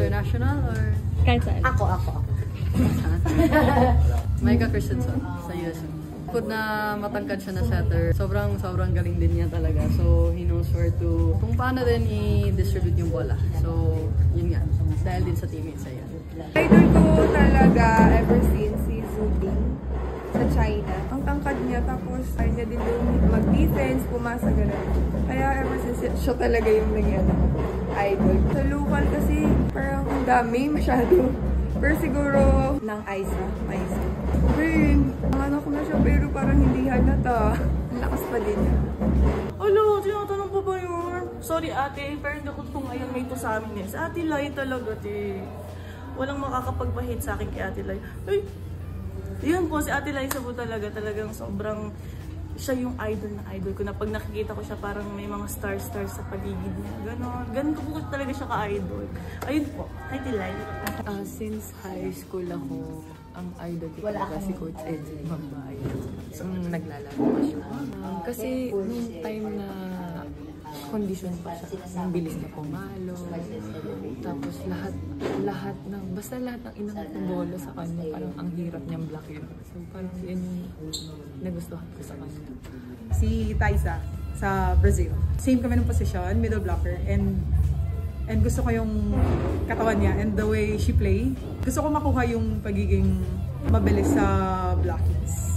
International or? Kahit saan. Ako. Micah Christensen sa USM. Bukod na matangkad siya na setter, sobrang galing din niya talaga. So, he knows where to, kung paano din i-distribute yung bola. So, yun nga. Dahil din sa teammates niya. Idol ko talaga ever since si Zhu Bing sa China. Ang tangkad niya, tapos ayaw niya din mag-defense, pumasa, gano'n. Kaya ever since siya talaga yung naging idol. Sa local kasi parang ang dami masyado. Pero siguro ng Aiza. Rin, ano ko na siya pero parang hindi halata. Ang lakas pa din niya. Alo, tinatanong pa ba yun? Sorry ate, pero hindi ko itong ngayon may ito sa amin eh. Sa Ate Lai talaga, te. Walang makakapagpahit sa akin kay Ate Lai. Ay, yun po, si Ate Lai Sabu talagang sobrang, siya yung idol ko na pag nakikita ko siya parang may mga stars sa paligid niya. Ganon ko talaga siya ka-idol. Ayun po, Ate Lai. Since high school ako, ang idol ko talaga si Coach Edsel Mambay. So, naglalaro pa siya. Kasi nung time na condition pa siya, ang bilis niya pumalo. Tapos lahat ng inang bola sa kanya, parang ang hirap niyang blockin. So parang yun yung nagustuhan ko sa kanya. Si Taisa sa Brazil. Same kami ng posisyon, middle blocker. And gusto ko yung katawan niya and the way she play. Gusto ko makuha yung pagiging mabilis sa blockings.